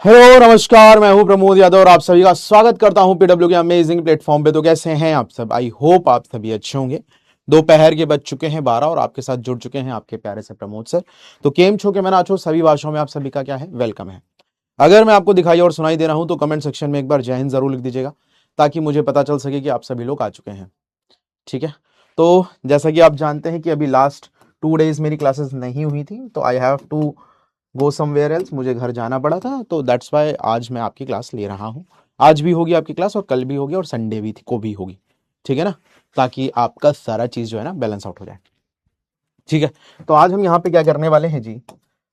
Hello नमस्कार, मैं हूं प्रमोद यादव और आप सभी का स्वागत करता हूं पीडब्ल्यू के अमेजिंग प्लेटफॉर्म पे। तो कैसे हैं आप सब? आई होप आप सभी अच्छे होंगे। दोपहर के बज चुके हैं 12 और आपके साथ जुड़ चुके हैं आपके प्यारे से प्रमोद सर। तो केम छो के मैं नाचो सभी भाषाओं में आप सभी का क्या है, वेलकम है। अगर मैं आपको दिखाई और सुनाई दे रहा हूं तो कमेंट सेक्शन में एक बार जय हिंद जरूर लिख दीजिएगा, ताकि मुझे पता चल सके कि आप सभी लोग आ चुके हैं। ठीक है, तो जैसा कि आप जानते हैं कि अभी लास्ट 2 डेज मेरी क्लासेस नहीं हुई थी, तो I have to go somewhere else, मुझे घर जाना पड़ा था। तो दैट्स वाई आज मैं आपकी क्लास ले रहा हूँ। आज भी होगी आपकी क्लास और कल भी होगी और संडे भी को भी होगी। ठीक है ना, ताकि आपका सारा चीज जो है ना बैलेंस आउट हो जाए। ठीक है, तो आज हम यहाँ पे क्या करने वाले हैं जी?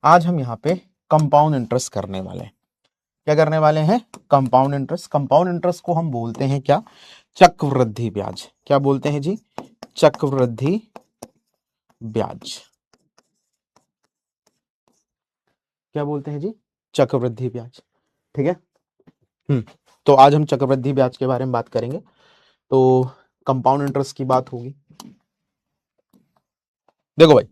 आज हम यहाँ पे कंपाउंड इंटरेस्ट करने वाले हैं। क्या करने वाले हैं? Compound interest. कंपाउंड इंटरेस्ट को हम बोलते हैं क्या? चक्रवृद्धि ब्याज। क्या बोलते हैं जी? चक्रवृद्धि ब्याज। क्या बोलते हैं जी? चक्रवृद्धि ब्याज। ठीक है। तो आज हम चक्रवृद्धि ब्याज के बारे में बात करेंगे। तो कंपाउंड इंटरेस्ट की बात होगी। देखो भाई,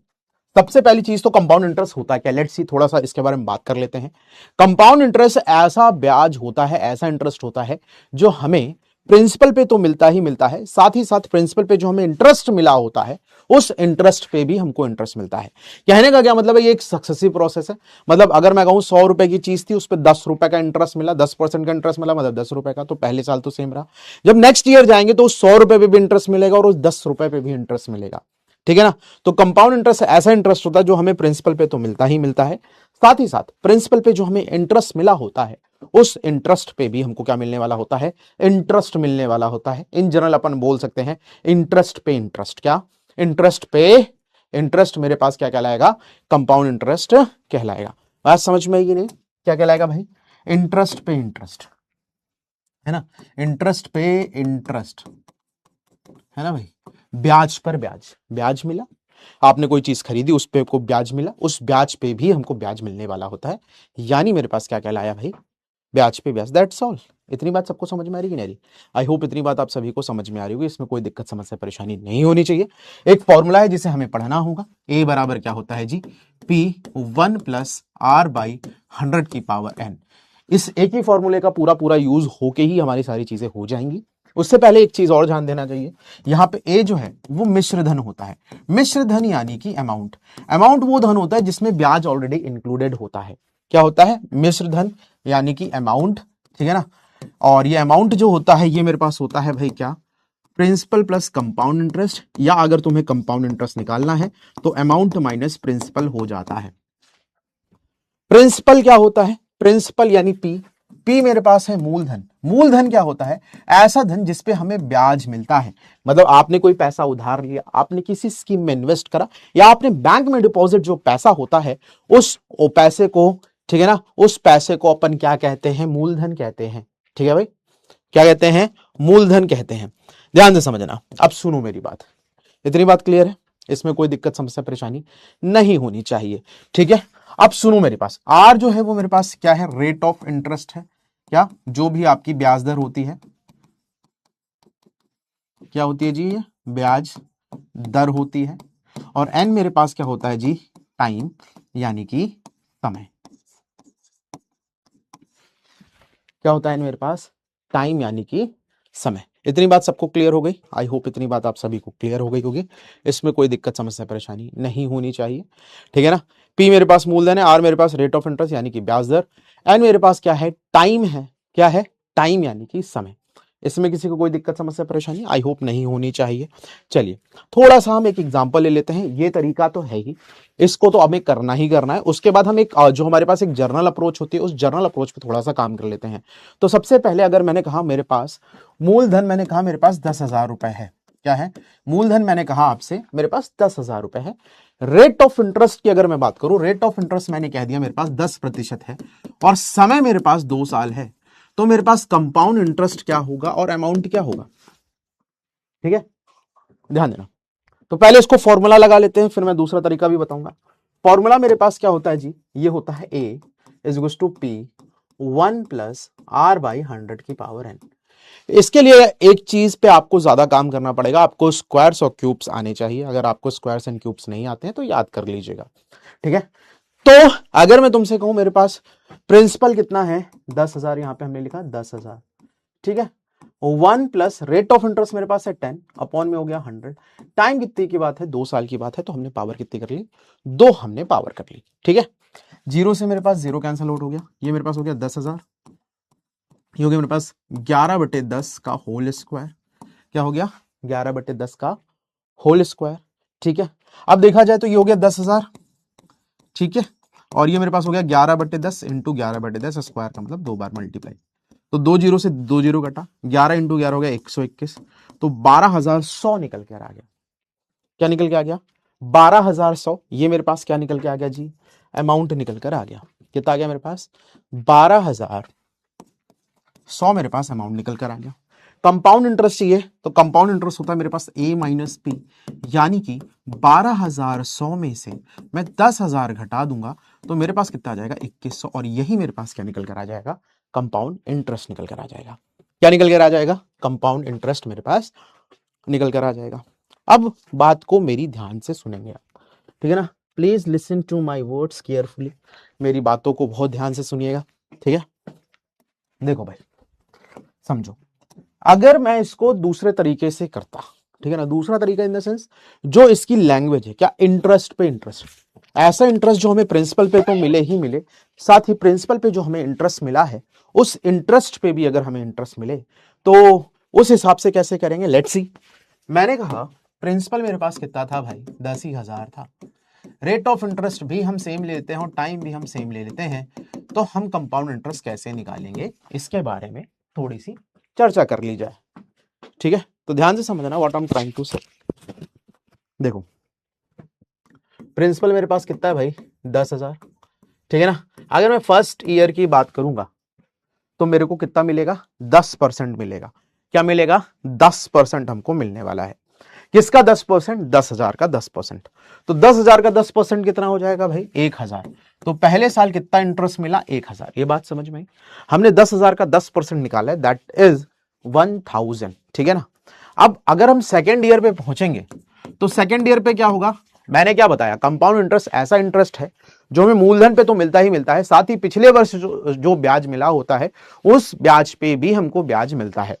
सबसे पहली चीज तो कंपाउंड इंटरेस्ट होता है क्या? लेट्स सी, थोड़ा सा इसके बारे में बात कर लेते हैं। कंपाउंड इंटरेस्ट ऐसा ब्याज होता है, ऐसा इंटरेस्ट होता है जो हमें प्रिंसिपल पे तो मिलता ही मिलता है, साथ ही साथ प्रिंसिपल पे जो हमें इंटरेस्ट मिला होता है उस इंटरेस्ट पे भी हमको इंटरेस्ट मिलता है। कहने का क्या मतलब है? ये एक सक्सेसिव प्रोसेस है। मतलब अगर मैं कहूं 100 रुपए की चीज थी, उस पर 10 रुपए का इंटरेस्ट मिला, 10% का इंटरेस्ट मिला, मतलब 10 रुपए का, तो पहले साल तो सेम रहा। जब नेक्स्ट ईयर जाएंगे तो उस 100 रुपए पे भी इंटरेस्ट मिलेगा और उस 10 रुपए पे भी इंटरेस्ट मिलेगा। ठीक है ना? तो कंपाउंड इंटरेस्ट ऐसा इंटरेस्ट होता है जो हमें प्रिंसिपल पे तो मिलता ही मिलता है, साथ ही साथ प्रिंसिपल पे जो हमें इंटरेस्ट मिला होता है उस इंटरेस्ट पे भी हमको क्या मिलने वाला होता है? इंटरेस्ट मिलने वाला होता है। इन जनरल अपन बोल सकते हैं इंटरेस्ट पे इंटरेस्ट। क्या? इंटरेस्ट पे इंटरेस्ट मेरे पास क्या कहलाएगा? कंपाउंड इंटरेस्ट कहलाएगा। बात समझ में आएगी नहीं? क्या कहलाएगा भाई? इंटरेस्ट पे इंटरेस्ट, है ना? इंटरेस्ट पे इंटरेस्ट, है ना भाई? ब्याज पर ब्याज। ब्याज मिला, आपने कोई चीज खरीदी, उस पे को ब्याज मिला, उस ब्याज पे भी हमको ब्याज मिलने वाला होता है। यानी मेरे पास क्या कहलाया भाई? ब्याज पे ब्याज। That's all. इतनी बात सबको समझ में आ रही कि नहीं? आई होप इतनी बात आप सभी को समझ में आ रही होगी, इसमें कोई दिक्कत समस्या परेशानी नहीं होनी चाहिए। एक फॉर्मूला है जिसे हमें पढ़ना होगा। ए बराबर क्या होता है जी? P1 + R/100 इस एक ही फॉर्मूले का पूरा पूरा यूज होके ही हमारी सारी चीजें हो जाएंगी। उससे पहले एक चीज और ध्यान देना चाहिए। यहां पे ए जो है वो मिश्र धन होता है। मिश्र धन यानी कि अमाउंट। अमाउंट वो धन होता है जिसमें ब्याज ऑलरेडी इंक्लूडेड होता है। क्या होता है? मिश्र धन यानी कि अमाउंट। ठीक है ना? और ये अमाउंट जो होता है ये मेरे पास होता है भाई क्या? प्रिंसिपल प्लस कंपाउंड इंटरेस्ट, या अगर तुम्हें कंपाउंड इंटरेस्ट निकालना है तो अमाउंट माइनस प्रिंसिपल हो जाता है। प्रिंसिपल क्या होता है? प्रिंसिपल यानी पी। पी मेरे पास है मूलधन। मूलधन क्या होता है? ऐसा धन जिसपे हमें ब्याज मिलता है। मतलब आपने कोई पैसा उधार लिया, आपने किसी स्कीम में इन्वेस्ट करा, या आपने बैंक में डिपॉजिट जो पैसा होता है उस पैसे को, ठीक है ना, उस पैसे को अपन क्या कहते हैं? मूलधन कहते हैं। ठीक है भाई? क्या कहते हैं? मूलधन कहते हैं। ध्यान से समझना। अब सुनो मेरी बात, इतनी बात क्लियर है? इसमें कोई दिक्कत समस्या परेशानी नहीं होनी चाहिए। ठीक है, अब सुनो मेरे पास आर जो है वो मेरे पास क्या है? रेट ऑफ इंटरेस्ट है। क्या? जो भी आपकी ब्याज दर होती है, क्या होती है जी? ये ब्याज दर होती है। और एन मेरे पास क्या होता है जी? टाइम यानी कि समय। क्या होता है मेरे पास? टाइम यानी कि समय। इतनी बात सबको क्लियर हो गई? आई होप इतनी बात आप सभी को क्लियर हो गई होगी। इसमें कोई दिक्कत समस्या परेशानी नहीं होनी चाहिए। ठीक है ना? पी मेरे पास मूलधन है, आर मेरे पास रेट ऑफ इंटरेस्ट यानी कि ब्याज दर, एन मेरे पास क्या है? टाइम है। क्या है? टाइम यानी कि समय। इसमें किसी को कोई दिक्कत समस्या परेशानी आई होप नहीं होनी चाहिए। चलिए थोड़ा सा हम एक एग्जांपल ले लेते हैं। ये तरीका तो है ही, इसको तो हमें करना ही करना है। उसके बाद हम एक जो हमारे पास एक जर्नल अप्रोच होती है, उस जर्नल अप्रोच पे थोड़ा सा काम कर लेते हैं। तो सबसे पहले अगर मैंने कहा मेरे पास मूलधन, मैंने कहा मेरे पास 10,000 रुपए है। क्या है? मूलधन मैंने कहा आपसे मेरे पास 10,000 रुपए है। रेट ऑफ इंटरेस्ट की अगर मैं बात करूं, रेट ऑफ इंटरेस्ट मैंने कह दिया मेरे पास 10% है, और समय मेरे पास 2 साल है। तो मेरे पास कंपाउंड इंटरेस्ट क्या होगा और अमाउंट क्या होगा? ठीक है, ध्यान देना। तो पहले इसको फॉर्मूला लगा लेते हैं, फिर मैं दूसरा तरीका भी बताऊंगा। फॉर्मूला मेरे पास क्या होता है जी? ये होता है ए इज टू पी 1 + R/100 इसके लिए एक चीज पे आपको ज्यादा काम करना पड़ेगा। आपको स्क्वायर्स और क्यूब्स आने चाहिए। अगर आपको स्क्वायर्स एंड क्यूब्स नहीं आते हैं तो याद कर लीजिएगा। ठीक है, तो अगर मैं तुमसे कहूं मेरे पास प्रिंसिपल कितना है 10,000, यहां पे हमने लिखा 10,000, ठीक है। 1 प्लस रेट ऑफ इंटरेस्ट मेरे पास है 10 अपॉन में हो गया 100। टाइम कितने की बात है, 2 साल की बात है, तो हमने पावर कितनी कर ली, 2 हमने पावर कर ली, ठीक है। जीरो से मेरे पास जीरो कैंसिल आउट हो गया, ये मेरे पास हो गया 10,000, ये हो गया मेरे पास 11/10 का होल स्क्वायर, क्या हो गया 11/10 का होल स्क्वायर, ठीक है। अब देखा जाए तो ये हो गया 10,000, ठीक है, और ये मेरे पास हो गया 11/10 इंटू 11/10 स्क्वायर का मतलब 2 बार मल्टीप्लाई, तो 2 जीरो से 2 जीरो कटा, 11 इंटू 11 हो गया 121, तो 12,100 निकल कर आ गया। क्या निकल के आ गया 12,100, ये मेरे पास क्या निकल के आ गया जी, अमाउंट निकल कर आ गया, कितना आ गया मेरे पास 12,100 मेरे पास अमाउंट निकल कर आ गया। कंपाउंड इंटरेस्ट चाहिए तो कंपाउंड इंटरेस्ट होता है मेरे पास a माइनस पी, यानी कि 12,100 में से मैं 10,000 घटा दूंगा तो मेरे पास कितना आ जाएगा 2,100, और यही मेरे पास क्या निकल कर आ जाएगा, कंपाउंड इंटरेस्ट निकल कर आ जाएगा। क्या निकल कर आ जाएगा, कंपाउंड इंटरेस्ट मेरे पास निकल कर आ जाएगा। अब बात को मेरी ध्यान से सुनेंगे आप, ठीक है ना, please listen to my words carefully, मेरी बातों को बहुत ध्यान से सुनिएगा, ठीक है। देखो भाई समझो, अगर मैं इसको दूसरे तरीके से करता, ठीक है ना, दूसरा तरीका इन द सेंस जो इसकी लैंग्वेज है, क्या इंटरेस्ट पे इंटरेस्ट, ऐसा इंटरेस्ट जो हमें प्रिंसिपल पे तो मिले ही मिले, साथ ही प्रिंसिपल पे जो हमें इंटरेस्ट मिला है उस इंटरेस्ट पे भी अगर हमें इंटरेस्ट मिले तो उस हिसाब से कैसे करेंगे, लेट्स सी। मैंने कहा प्रिंसिपल मेरे पास कितना था भाई 10,000 था, रेट ऑफ इंटरेस्ट भी हम सेम ले लेते हैं और टाइम भी हम सेम ले लेते हैं, तो हम कंपाउंड इंटरेस्ट कैसे निकालेंगे इसके बारे में थोड़ी सी चर्चा कर ली जाए, ठीक है। तो ध्यान से समझना what I am trying to say. देखो प्रिंसिपल मेरे पास कितना है भाई 10,000, ठीक है ना। अगर मैं फर्स्ट ईयर की बात करूंगा तो मेरे को कितना मिलेगा 10% मिलेगा, क्या मिलेगा 10% हमको मिलने वाला है। किसका 10%, 10,000 का 10%, तो 10,000 का 10% कितना हो जाएगा भाई 1,000, तो पहले साल कितना इंटरेस्ट मिला 1,000, ये बात समझ में आई। हमने 10,000 का 10% निकाला है, दैट इज 1,000, ठीक है ना। अब अगर हम सेकेंड ईयर पे पहुंचेंगे तो सेकेंड ईयर पे क्या होगा, मैंने क्या बताया, कंपाउंड इंटरेस्ट ऐसा इंटरेस्ट है जो हमें मूलधन पे तो मिलता ही मिलता है, साथ ही पिछले वर्ष जो ब्याज मिला होता है उस ब्याज पे भी हमको ब्याज मिलता है।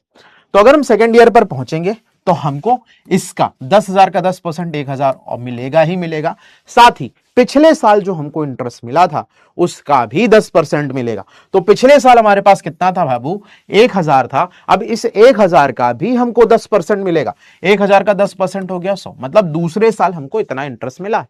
तो अगर हम सेकेंड ईयर पर पहुंचेंगे तो हमको इसका 10,000 का 10% 1,000 और मिलेगा ही मिलेगा, साथ ही पिछले साल जो हमको इंटरेस्ट मिला था उसका भी 10% मिलेगा। तो पिछले साल हमारे पास कितना था बाबू 1,000 था, अब इस 1,000 का भी हमको 10% मिलेगा, 1,000 का 10% हो गया 100, मतलब दूसरे साल हमको इतना इंटरेस्ट मिला है।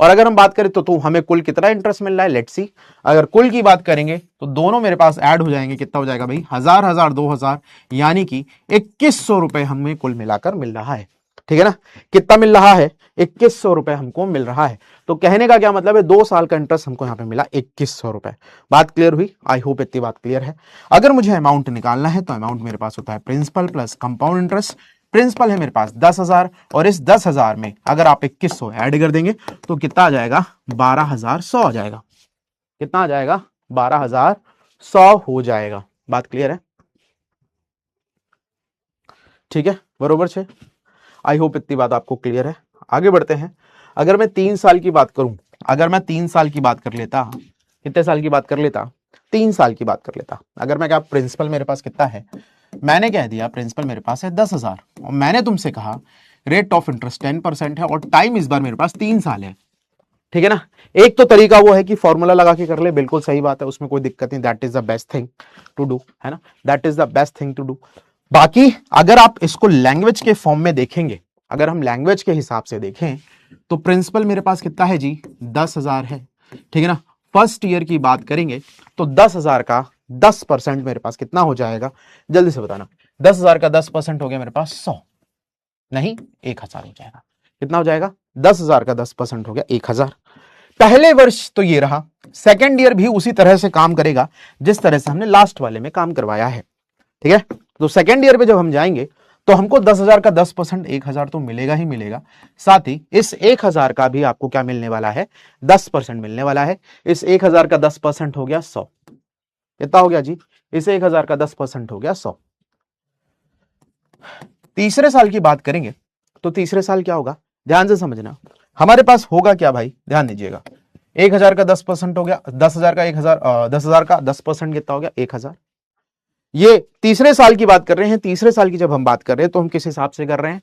और अगर हम बात करें तो हमें कुल कितना इंटरेस्ट मिल रहा है, लेट्स सी। अगर कुल की बात करेंगे तो दोनों मेरे पास ऐड हो जाएंगे, कितना हो जाएगा भाई 1,000 2,000, यानी कि 2,100 रुपए हमें कुल मिलाकर मिल रहा है, ठीक है ना। कितना मिल रहा है 2,100 रुपए हमको मिल रहा है। तो कहने का क्या मतलब है, 2 साल का इंटरेस्ट हमको यहां पे मिला 2,100 रुपए। बात क्लियर हुई, आई होप इतनी बात क्लियर है। अगर मुझे अमाउंट निकालना है तो अमाउंट मेरे पास होता है principal plus compound interest. Principal है मेरे पास 10,000 और इस 10,000 में अगर आप 2,100 ऐड कर देंगे तो कितना आ जाएगा 12,100 आ जाएगा, कितना आ जाएगा 12,100 हो जाएगा। बात क्लियर है, ठीक है, बरोबर छे। आई होप इतनी बात आपको क्लियर है। आगे बढ़ते हैं। अगर मैं 3 साल की बात करूं, अगर मैं 3 साल की बात कर लेता, कितने साल की बात कर लेता 3 साल की बात कर लेता। अगर मैं क्या प्रिंसिपल मेरे पास कितना है, मैंने कह दिया प्रिंसिपल मेरे पास है 10,000 और मैंने तुमसे कहा रेट ऑफ इंटरेस्ट 10% है और टाइम इस बार मेरे पास 3 साल है, ठीक है ना। एक तो तरीका वो है कि फॉर्मूला लगा के कर ले, बिल्कुल सही बात है, उसमें कोई दिक्कत नहीं, that is the best thing to do, है ना, that is the best thing to do. बाकी अगर आप इसको लैंग्वेज के फॉर्म में देखेंगे, अगर हम लैंग्वेज के हिसाब से देखें तो प्रिंसिपल मेरे पास कितना है जी 10,000 है, ठीक है ना। फर्स्ट ईयर की बात करेंगे तो 10,000 का 10% मेरे पास कितना हो जाएगा, जल्दी से बताना। 10,000 का 10% हो गया मेरे पास 100, नहीं 1,000 हो जाएगा। कितना हो जाएगा 10,000 का 10% हो गया 1,000। पहले वर्ष तो ये रहा, सेकेंड ईयर भी उसी तरह से काम करेगा जिस तरह से हमने लास्ट वाले में काम करवाया है, ठीक है। तो सेकेंड ईयर पे जब हम जाएंगे तो हमको 10,000 का 10% 1,000 तो मिलेगा ही मिलेगा, साथ ही इस 1,000 का भी आपको क्या मिलने वाला है 10% मिलने वाला है। इस 1,000 का 10% हो गया 100, कितना हो गया जी, इस 1,000 का 10% हो गया 100। तीसरे साल की बात करेंगे तो तीसरे साल क्या होगा, ध्यान से समझना, हमारे पास होगा क्या भाई, ध्यान दीजिएगा। 1000 का 10% हो गया, 10,000 का 1000, 10,000 का 10% कितना हो गया? 1000। ये तीसरे साल की बात कर रहे हैं। तीसरे साल की जब हम बात कर रहे हैं तो हम किस हिसाब से कर रहे हैं?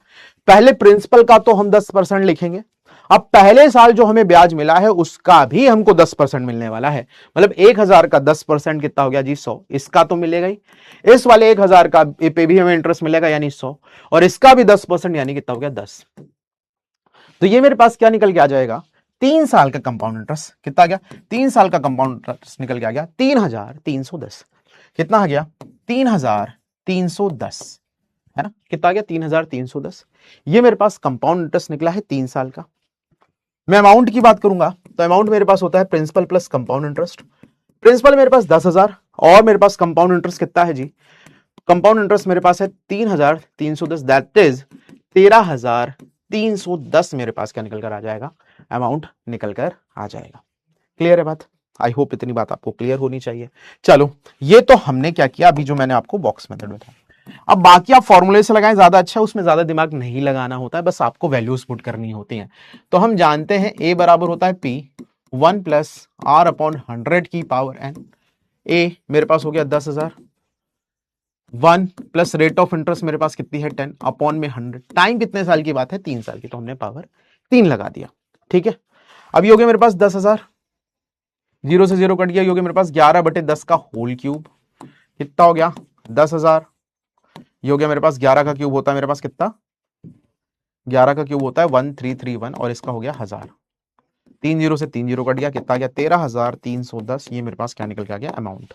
पहले प्रिंसिपल का तो हम 10% लिखेंगे, अब पहले साल जो हमें ब्याज मिला है उसका भी हमको 10% मिलने वाला है। मतलब 1000 का 10% कितना हो गया जी? 100। इसका तो मिलेगा ही, इस वाले 1000 का पे भी हमें इंटरेस्ट मिलेगा यानी 100, और इसका भी 10% यानी कितना हो गया? 10। तो ये मेरे पास क्या निकल के आ जाएगा? 3 साल का कंपाउंड इंटरेस्ट कितना आ गया? 3 साल का कंपाउंड इंटरेस्ट निकल के आ गया 3310। कितना आ गया? 3310, है ना? कितना आ गया? 3310। ये मेरे पास कंपाउंड इंटरेस्ट निकला है 3 साल का। मैं अमाउंट की बात करूंगा तो अमाउंट मेरे पास होता है principal plus compound interest. Principal मेरे पास 10,000 और मेरे पास कंपाउंड इंटरेस्ट कितना है जी? कंपाउंड इंटरेस्ट मेरे पास है 3310, दैट इज 13,310 मेरे पास क्या निकल कर आ जाएगा? अमाउंट निकल कर आ जाएगा। क्लियर है बात? आई होप इतनी बात आपको क्लियर होनी चाहिए। चलो, ये तो हमने क्या किया अभी, जो मैंने आपको बॉक्स मेथड बताया। अब बाकी आप फॉर्मूले से लगाएं, ज्यादा अच्छा, उसमें ज्यादा दिमाग नहीं लगाना होता है, बस आपको वैल्यूज पुट करनी होती हैं। तो हम जानते हैं ए बराबर होता है पी 1 प्लस आर अपॉन 100 की पावर एन। ए मेरे पास हो गया 10,000, 1 प्लस रेट ऑफ इंटरेस्ट मेरे पास कितनी है? 10 अपॉन में 100। टाइम कितने साल की बात है? 3 साल की, तो हमने पावर 3 लगा दिया। ठीक है, अब ये हो गया मेरे पास 10,000, 0 से 0 कट गया, ये हो गया मेरे पास 11/10 का होल क्यूब। कितना हो गया? 10,000। ये हो गया मेरे पास 11 का क्यूब होता है मेरे पास कितना? 11 का क्यूब होता है 1331, और इसका हो गया 1000। 30 से 30 कट गया, कितना गया? 13,310। ये मेरे पास क्या निकल के आ गया? अमाउंट।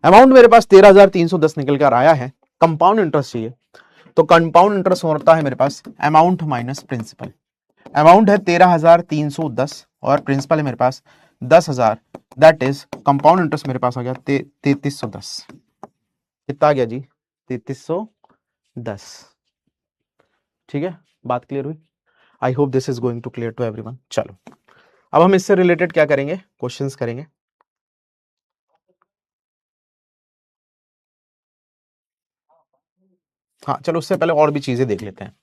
अमाउंट मेरे पास 13,310 निकल कर आया है। कंपाउंड इंटरेस्ट चाहिए, तो कंपाउंड इंटरेस्ट होता है मेरे पास अमाउंट माइनस प्रिंसिपल। अमाउंट है 13,310 और प्रिंसिपल है मेरे पास 10,000, दैट इज कंपाउंड इंटरेस्ट मेरे पास आ गया 3310। कितना आ गया जी? 3310। ठीक है, बात क्लियर हुई? I hope this is going to clear to everyone. चलो, अब हम इससे रिलेटेड क्या करेंगे? क्वेश्चंस करेंगे। हाँ चलो, उससे पहले और भी चीजें देख लेते हैं,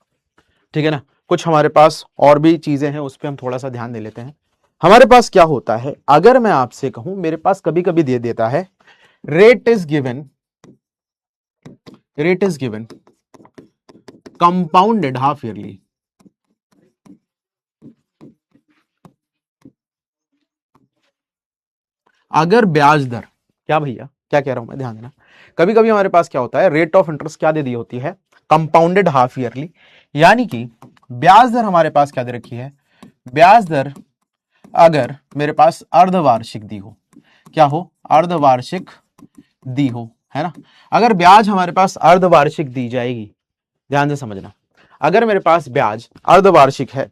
ठीक है ना? कुछ हमारे पास और भी चीजें हैं, उस पर हम थोड़ा सा ध्यान दे लेते हैं। हमारे पास क्या होता है, अगर मैं आपसे कहूं, मेरे पास कभी कभी दे देता है rate is given, rate is given compounded half yearly. अगर ब्याज दर, क्या भैया क्या कह रहा हूं मैं, ध्यान देना। कभी कभी हमारे पास क्या होता है, रेट ऑफ इंटरेस्ट क्या दे दी होती है? कंपाउंडेड हाफ ईयरली, यानी कि ब्याज दर हमारे पास क्या दे रखी है? ब्याज दर अगर मेरे पास अर्धवार्षिक दी हो, क्या हो? अर्धवार्षिक दी हो, है ना? अगर ब्याज हमारे पास अर्धवार्षिक दी जाएगी, ध्यान से समझना, अगर मेरे पास ब्याज अर्धवार्षिक है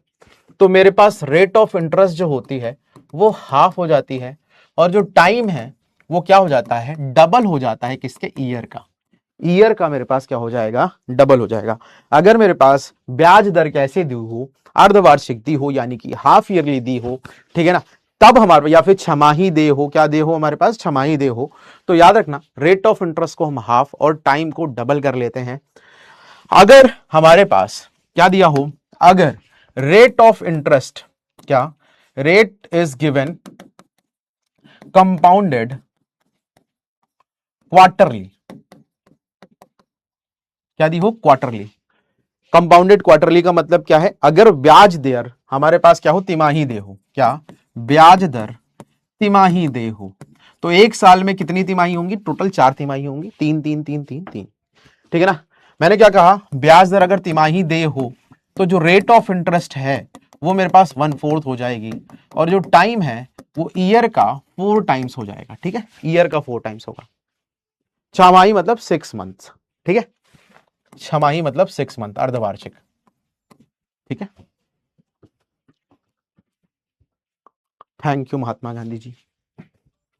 तो मेरे पास रेट ऑफ इंटरेस्ट जो होती है वो हाफ हो जाती है, और जो टाइम है वो क्या हो जाता है? डबल हो जाता है। किसके? ईयर का। ईयर का मेरे पास क्या हो जाएगा? डबल हो जाएगा। अगर मेरे पास ब्याज दर कैसे दी हो? अर्धवार्षिक दी हो, यानी कि हाफ ईयरली दी हो, ठीक है ना? तब हमारे, या फिर छमाही दे हो, क्या दे हो हमारे पास? छमाही दे हो, तो याद रखना रेट ऑफ इंटरेस्ट को हम हाफ और टाइम को डबल कर लेते हैं। अगर हमारे पास क्या दिया हो? अगर रेट ऑफ इंटरेस्ट, क्या? Rate is given compounded quarterly, क्या दी हो? क्वार्टरली। कंपाउंडेड क्वार्टरली का मतलब क्या है? अगर ब्याज दर हमारे पास क्या हो? तिमाही दे हो, क्या? ब्याज दर तिमाही दे हो, तो एक साल में कितनी तिमाही होंगी? टोटल 4 तिमाही होंगी, 3 3 3 3 3, ठीक है ना? मैंने क्या कहा? ब्याज दर अगर तिमाही दे हो तो जो रेट ऑफ इंटरेस्ट है वो मेरे पास 1/4 हो जाएगी, और जो टाइम है वो ईयर का 4 टाइम्स हो जाएगा। ठीक है, ईयर का 4 टाइम्स होगा। छमाही मतलब 6 मंथ, ठीक है? छमाही मतलब 6 मंथ, अर्धवार्षिक, ठीक है? Thank you Mahatma Gandhi ji.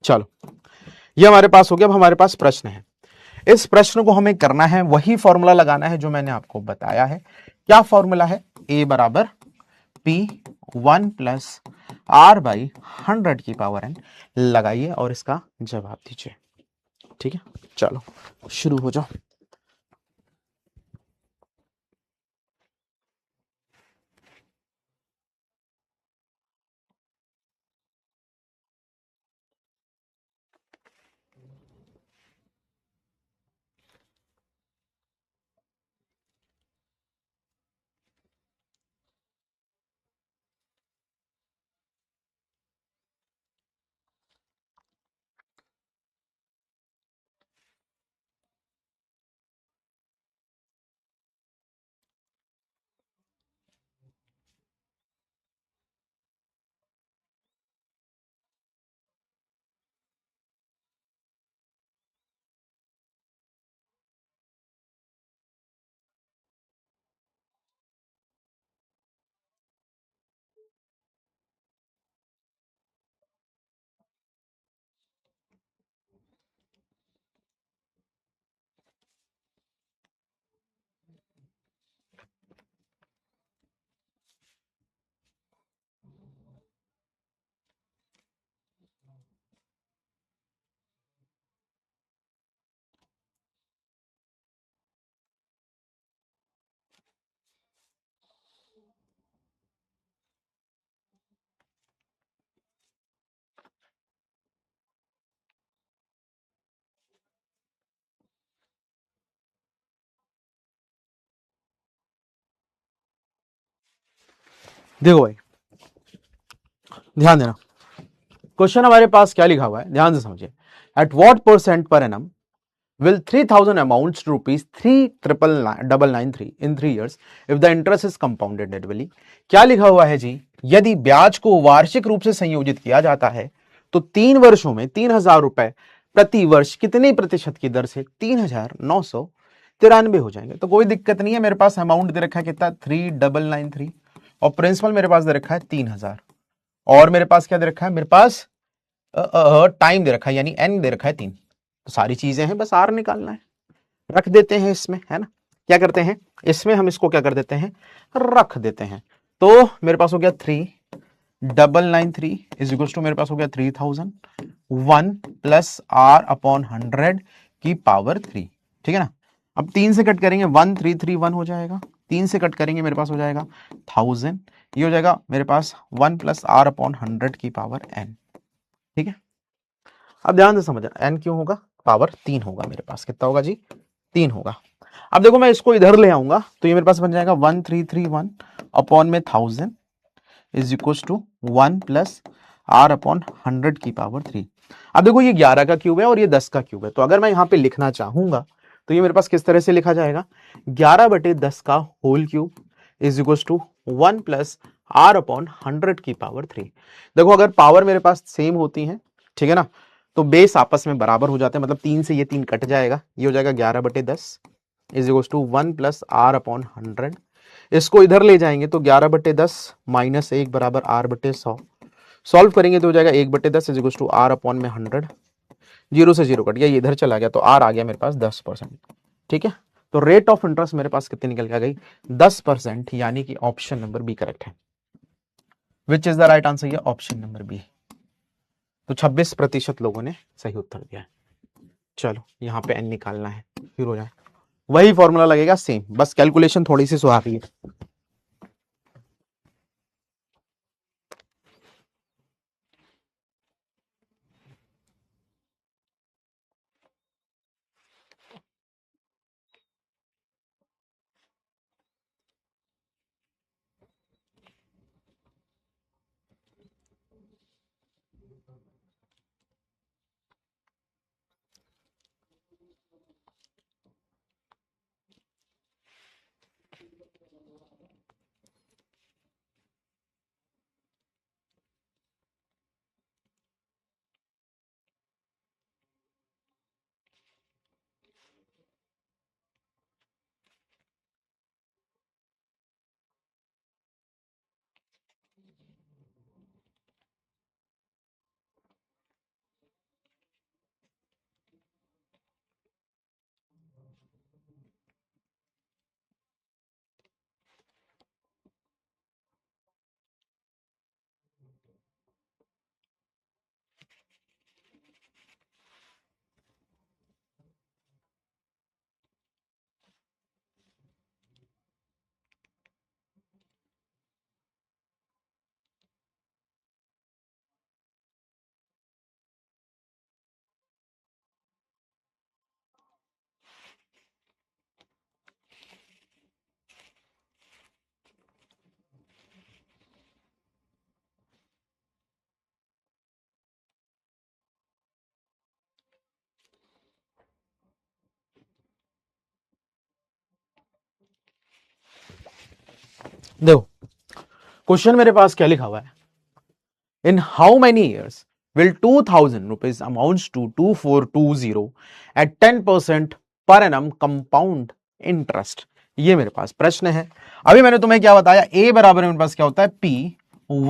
चलो, ये हमारे पास हो गया। अब हमारे पास प्रश्न है, इस प्रश्न को हमें करना है, वही फॉर्मूला लगाना है जो मैंने आपको बताया है। क्या फॉर्मूला है? ए बराबर पी 1 प्लस आर बाई 100 की पावर एन। लगाइए और इसका जवाब दीजिए। ठीक है, चलो शुरू हो जाओ। देखो भाई ध्यान देना, क्वेश्चन हमारे पास क्या लिखा हुआ है, ध्यान से समझिए। At what percent per annum will 3000 amounts to rupees 3,993 in 3 years if the interest is compounded annually। क्या लिखा हुआ है जी, यदि ब्याज को वार्षिक रूप से संयोजित किया जाता है तो 3 वर्षों में 3,000 रुपए प्रति वर्ष कितने प्रतिशत की दर से 3,993 हो जाएंगे। तो कोई दिक्कत नहीं है, मेरे पास अमाउंट दे रखा है कितना 3,993 और प्रिंसिपल मेरे पास दे रखा है 3,000 और मेरे पास क्या दे रखा है, मेरे पास टाइम दे रखा है यानी एन दे रखा है 3। तो सारी चीजें हैं, बस आर निकालना है, रख देते हैं इसमें, है ना। क्या करते हैं इसमें, हम इसको क्या कर देते हैं, रख देते हैं। तो मेरे पास हो गया 3,993 इज इक्वल टू मेरे पास हो गया 3,000 1 प्लस आर अपॉन 100 की पावर 3, ठीक है ना। अब 3 से कट करेंगे 1,331 हो जाएगा, 3 से कट करेंगे मेरे पास हो जाएगा 1000, ये हो जाएगा मेरे पास 1 प्लस आर अपॉन 100 की पावर n, ठीक है। अब ध्यान से समझना, n क्यों होगा, पावर 3 होगा, मेरे पास कितना होगा जी, 3 होगा। अब देखो मैं इसको इधर ले आऊंगा तो ये मेरे पास बन जाएगा 1,331 अपॉन में 1000 is equal to 1 plus R upon 100 की पावर 3। अब देखो ये 11 का क्यूब है और ये 10 का क्यूब है, तो अगर मैं यहां पे लिखना चाहूंगा तो ये मेरे पास किस तरह से लिखा जाएगा, 11/10 का whole cube is equal to 1 plus R upon 100 की पावर 3। देखो अगर पावर मेरे पास सेम होती है, ठीक है ना, तो बेस आपस में बराबर हो जाते हैं, मतलब 3 से ये 3 कट जाएगा, ये हो जाएगा 11/10 is equal to 1 plus R upon 100। इसको इधर ले जाएंगे तो 11/10 माइनस 1 बराबर r/100, सॉल्व करेंगे तो हो जाएगा 1/10 is equal to R upon में 100, 0 से 0 कट गया, ये इधर चला गया तो आर आ गया मेरे पास 10%, ठीक है। तो रेट ऑफ इंटरेस्ट मेरे पास कितनी निकल के आ गई, 10%, यानी कि ऑप्शन नंबर बी करेक्ट है। Which is the right answer, ये ऑप्शन नंबर बी। तो 26% लोगों ने सही उत्तर दिया है। चलो यहां पे एन निकालना है, फिर हो जाए वही फॉर्मूला लगेगा सेम, बस कैलकुलेशन थोड़ी सी सुधारी है। देखो क्वेश्चन मेरे पास क्या लिखा हुआ है, in how many years will 2,000 rupees amounts to 2,420 at 10% per annum compound interest। ये मेरे पास प्रश्न है। अभी मैंने तुम्हें क्या बताया, a बराबर मेरे पास क्या होता है, p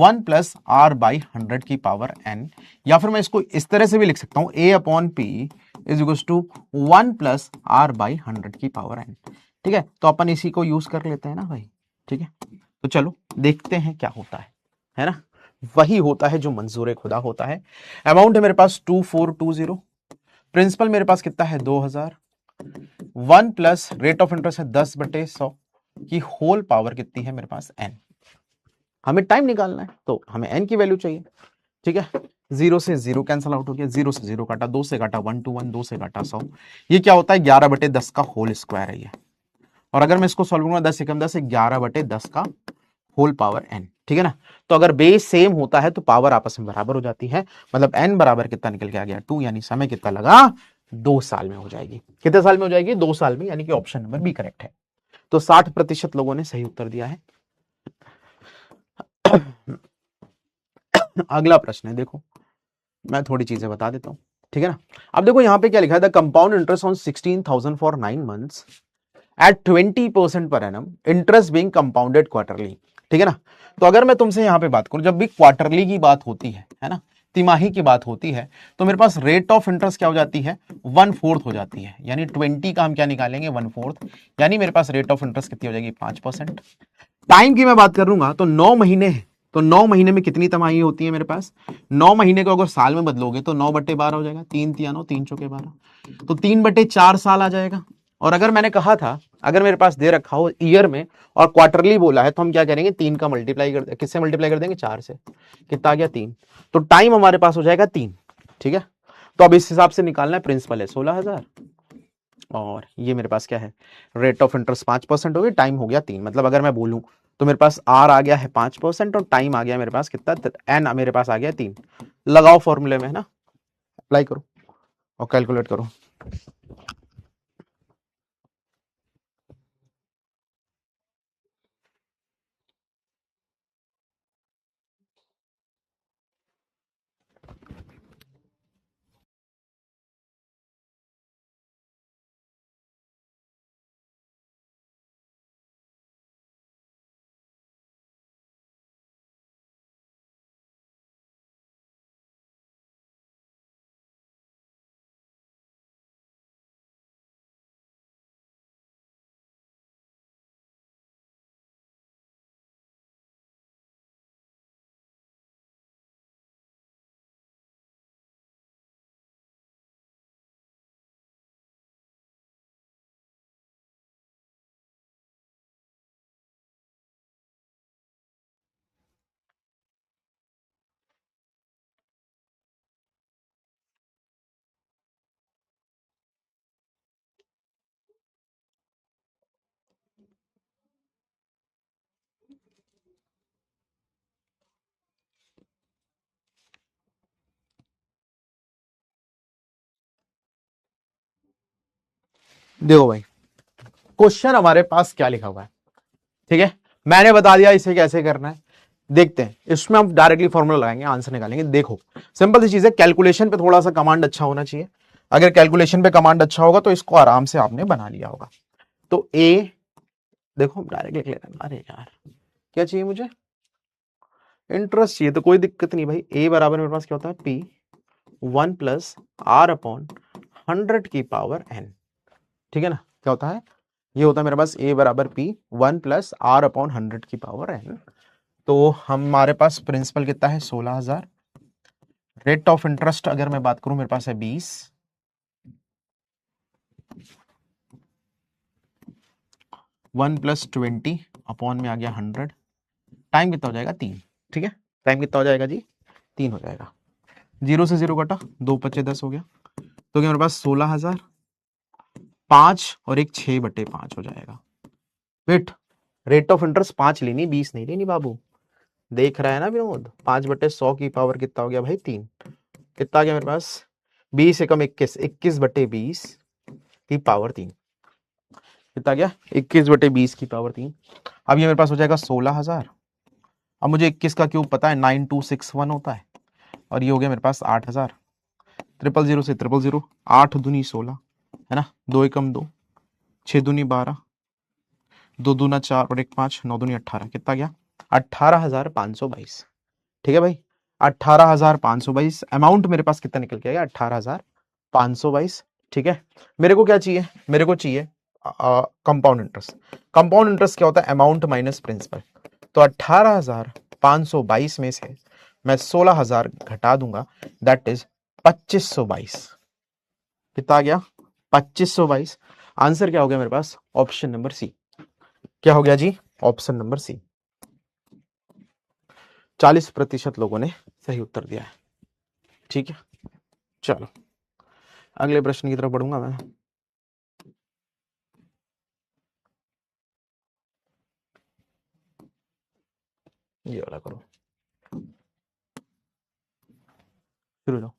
1 प्लस आर बाई 100 की पावर n, या फिर मैं इसको इस तरह से भी लिख सकता हूं, a upon p is equal to 1 plus R by 100 की पावर n, ठीक है। तो अपन इसी को यूज कर लेते हैं ना भाई, ठीक है। तो चलो देखते हैं क्या होता है ना, वही होता है जो मंजूर खुदा होता है। अमाउंट है मेरे पास 2,420, प्रिंसिपल मेरे पास कितना है 2,000, 1 प्लस रेट ऑफ इंटरेस्ट है 10/100 की होल पावर कितनी है मेरे पास n। हमें टाइम निकालना है तो हमें n की वैल्यू चाहिए, ठीक है। 0 से 0 कैंसिल आउट हो गया, 0 से 0 काटा, 2 से काटा 1 to 1, 2 से काटा 100, ये क्या होता है 11/10 का होल स्क्वायर है ये। और अगर मैं इसको सॉल्व करूंगा 10 एकम 10, 11/10 का होल पावर n, ठीक है ना। तो अगर बेस सेम होता है तो पावर आपस में बराबर हो जाती है, मतलब n बराबर कितना निकल के आ गया 2, यानी समय कितना लगा 2 साल में हो जाएगी। कितने साल में हो जाएगी 2 साल में, यानी कि ऑप्शन नंबर बी करेक्ट है। तो 60% लोगों ने सही उत्तर दिया है। अगला प्रश्न है, देखो मैं थोड़ी चीजें बता देता हूं, ठीक है ना। अब देखो यहां पे क्या लिखा है, the compound interest on 16,000 for 9 months at 20% per annum, interest being compounded quarterly, ठीक है ना। तो अगर मैं तुमसे यहां पे बात करूं, जब भी क्वार्टरली की बात होती है ना, तिमाही की बात होती है, तो मेरे पास रेट ऑफ इंटरेस्ट क्या हो जाती है 1/4 हो जाती है, यानी 20 का हम क्या निकालेंगे 1/4, यानी मेरे पास रेट ऑफ इंटरेस्ट कितनी हो जाएगी 5%। टाइम की मैं बात करूंगा तो 9 महीने है, तो 9 महीने में कितनी तिमाही होती है मेरे पास, 9 महीने को अगर साल में बदलोगे तो 9/12 हो जाएगा, 3 3 3 12, तो 3/4 साल आ जाएगा। और अगर मैंने कहा था, अगर मेरे पास दे रखा हो ईयर में और क्वार्टरली बोला है, तो हम क्या करेंगे 3 का मल्टीप्लाई कर, किससे मल्टीप्लाई कर देंगे 4 से, कितना आ गया 3, तो टाइम हमारे पास हो जाएगा 3, ठीक है। तो अब इस हिसाब से निकालना है, प्रिंसिपल है 16,000 और ये मेरे पास क्या है रेट ऑफ इंटरेस्ट 5% हो गई, टाइम हो गया 3, मतलब अगर मैं बोलूं तो मेरे पास आर आ गया है 5% और टाइम आ गया मेरे पास कितना, एन मेरे पास आ गया 3। लगाओ फॉर्मूले में, है ना, अप्लाई करो और कैलकुलेट करो। देखो भाई, क्वेश्चन हमारे पास क्या लिखा हुआ है, ठीक है, मैंने बता दिया इसे कैसे करना है। देखते हैं, इसमें हम डायरेक्टली फॉर्मूला लगाएंगे, आंसर निकालेंगे। देखो सिंपल सी चीज है, कैलकुलेशन पे थोड़ा सा कमांड अच्छा होना चाहिए। अगर कैलकुलेशन पे कमांड अच्छा होगा तो इसको आराम से आपने बना लिया होगा। तो ए, देखो डायरेक्ट लिख लेते हैं, अरे यार क्या चाहिए मुझे, इंटरेस्ट चाहिए, तो कोई दिक्कत नहीं भाई। ए बराबर मेरे पास क्या होता है पी 1 + R/100 ठीक है ना। क्या होता है, ये होता है मेरे पास ए बराबर पी 1 + R/100 तो हमारे पास प्रिंसिपल कितना है 16,000। रेट ऑफ इंटरेस्ट अगर मैं बात करूं मेरे पास है 20, 1 + 20 में आ गया 100, टाइम कितना हो जाएगा 3, ठीक है। टाइम कितना हो जाएगा जी 3 हो जाएगा, 0 से 0 कटा, 2 × 5 = 10 हो गया, तो क्या मेरे पास 16,000, 5 और एक 6/5 हो जाएगा। वेट, रेट ऑफ इंटरेस्ट 5 लेनी, 20 नहीं लेनी बाबू, देख रहा है ना विनोद, 5/100 की पावर कितना हो गया भाई 3, कितना आ गया मेरे पास 20 एकम 21, 21/20 की पावर 3, कितना गया 21/20 की पावर 3। अब ये मेरे पास हो जाएगा 16,000। अब मुझे 21 का क्यूब पता है 9261 होता है, और ये हो गया मेरे पास 8,000, 000 से 000, 8 दूनी 16, है ना, 2 एकम 2, 6 दूनी 12, 2 दूना 4 और 1 5, 9 दूनी 18, कितना गया 18,522, ठीक है भाई। 18,522 अमाउंट मेरे पास कितना निकल के आएगा 18,522, ठीक है। मेरे को क्या चाहिए, मेरे को चाहिए कंपाउंड इंटरेस्ट। कंपाउंड इंटरेस्ट क्या होता है, अमाउंट माइनस प्रिंसिपल। तो 18,522 में से मैं 16,000 घटा दूंगा, दैट इज 2522, कितना आ गया 2522। आंसर क्या हो गया मेरे पास, ऑप्शन नंबर सी। क्या हो गया जी, ऑप्शन नंबर सी। 40% लोगों ने सही उत्तर दिया है, ठीक है। चलो अगले प्रश्न की तरफ बढ़ूंगा मैं। ये वाला करो, शुरू लो।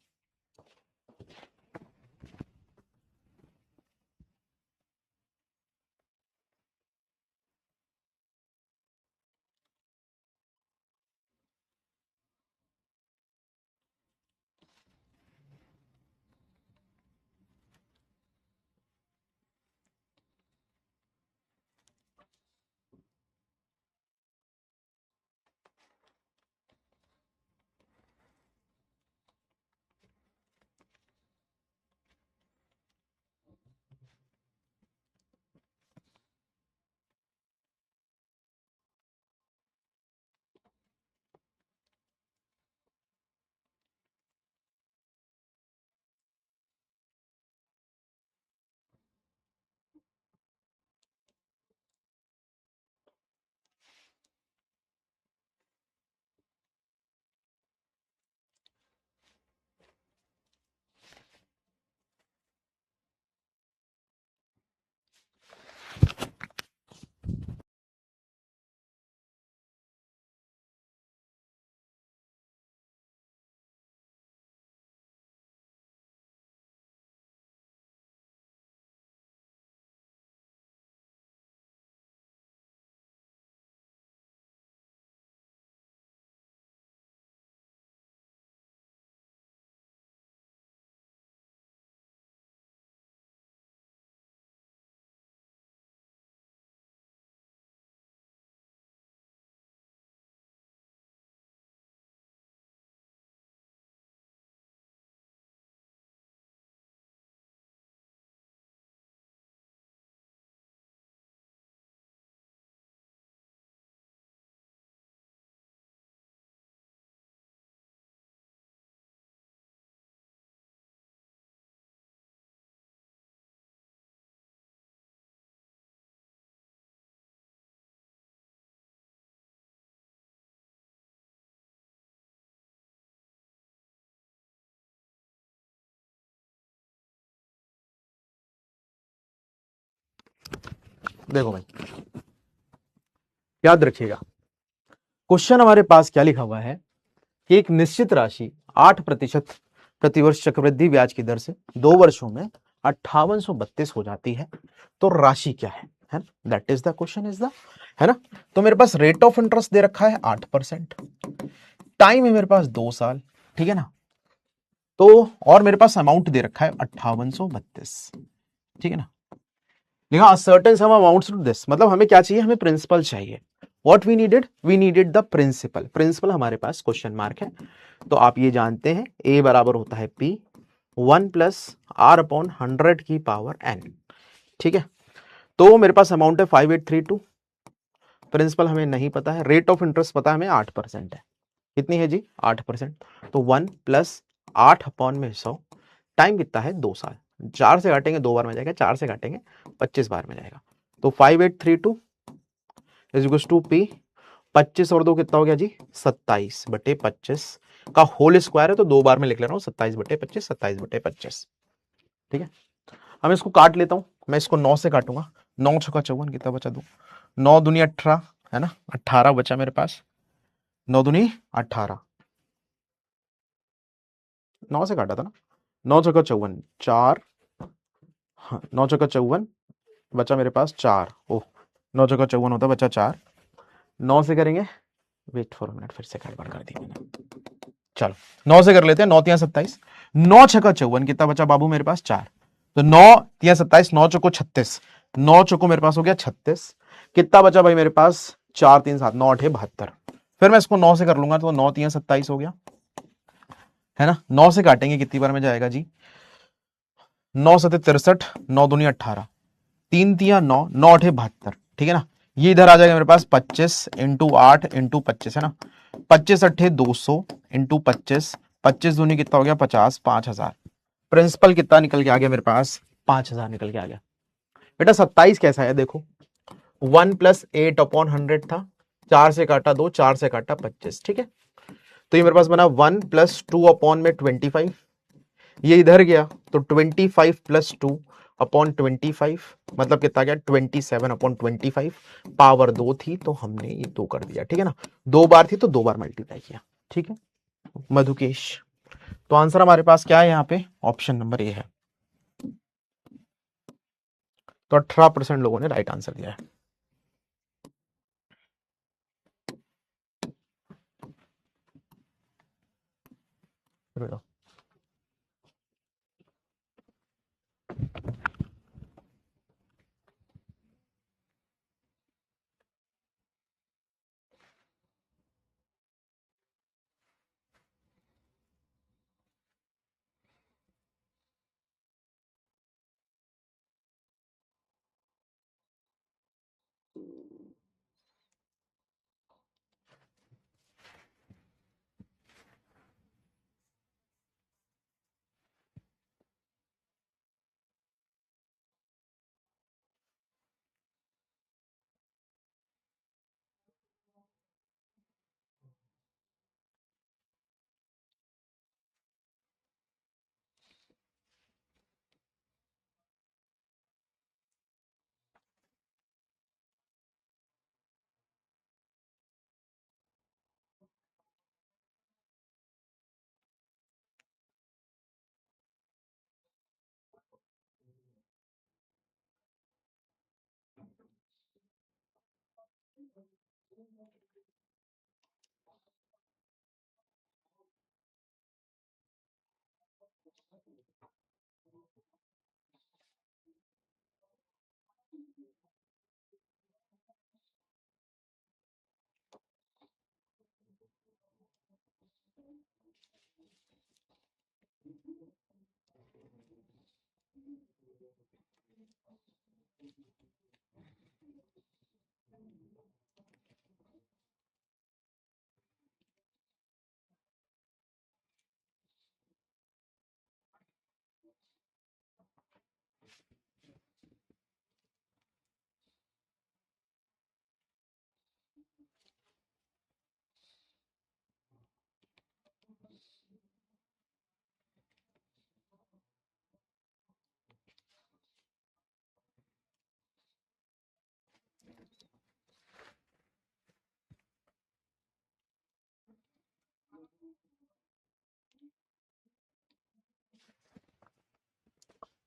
देखो भाई, याद रखिएगा, क्वेश्चन हमारे पास क्या लिखा हुआ है कि एक निश्चित राशि 8% प्रतिवर्ष चक्रवृद्धि ब्याज की दर से 2 वर्षों में 5832 हो जाती है, तो राशि क्या है ना, that is the question is the, है ना। तो मेरे पास रेट ऑफ इंटरेस्ट दे रखा है 8%, टाइम है मेरे पास 2 साल, ठीक है ना। तो और मेरे पास अमाउंट दे रखा है 5832, ठीक है ना। लिखा certain sum amounts to this, मतलब हमें क्या चाहिए, हमें प्रिंसिपल चाहिए। What we needed the principal, principal हमारे पास क्वेश्चन मार्क है। तो आप ये जानते हैं ए बराबर होता है पी 1 प्लस आर अपॉन 100 की पावर एन, ठीक है। तो मेरे पास अमाउंट है 5832, प्रिंसिपल हमें नहीं पता है, रेट ऑफ इंटरेस्ट पता है हमें 8% है। कितनी है जी 8%, तो 1 प्लस 8 अपॉन में 100, टाइम कितना है 2 साल, 4 से काटेंगे 2 बार में जाएगा, 4 से काटेंगे 25 बार में जाएगा। तो 5832 इज इक्वल टू पी, 25 और 2 कितना हो गया जी 27/25 का होल स्क्वायर है, तो 2 बार में लिख ले रहा हूं 27/25, 27/25, ठीक है। अब इसको काट लेता हूं, मैं इसको 9 से काटूंगा, 9 छक्का 54 कितना बचा, 2 9 दूनी 18 है ना, 18 बचा मेरे पास, 9 दूनी 18, 9 से काटा था ना, 9 छक्का 54 4, हाँ 9 छक्का 54 बचा मेरे पास 4, ओह 9 छक्का 54 होता बचा 4, 9 से करेंगे, वेट फॉर मिनट, फिर से गड़बड़ कर दी मैंने, चलो 9 से कर लेते हैं, 9 तिया 27, 9 छक्का 54 कितना बचा बाबू मेरे पास 4, तो 9 तिया 27, 9 चौको 36, 9 चौको मेरे पास हो गया 36, कितना बचा भाई मेरे पास 4 3 7 9 8 72, फिर मैं इसको 9 से कर लूंगा तो 9 तिया 27 हो गया, है ना। 9 से काटेंगे कितनी बार में जाएगा जी, 9 7 63, 9 दूनी 18, 3 तिया 9, 9 8 72, ठीक है ना। ये इधर आ जाएगा मेरे पास 25 इंटू 8 इंटू 25, है ना, 25 अट्ठे 200 इंटू 25, 25 दूनी कितना हो गया 50, 5000, प्रिंसिपल कितना निकल के आ गया मेरे पास 5000 निकल के आ गया। बेटा 27 कैसा है देखो, 1 प्लस 8 अपॉन 100 था, 4 से काटा 2, 4 से काटा 25, ठीक है। तो ये मेरे पास बना 1 प्लस 2 अपॉन में 25, ये इधर गया तो 25 प्लस 2 अपॉन 25, मतलब कितना गया 27/25, पावर 2 थी तो हमने ये 2 कर दिया, ठीक है ना, 2 बार थी तो 2 बार मल्टीप्लाई किया, ठीक है मधुकेश। तो आंसर हमारे पास क्या है यहाँ पे, ऑप्शन नंबर ए है। तो 18% लोगों ने राइट आंसर दिया है।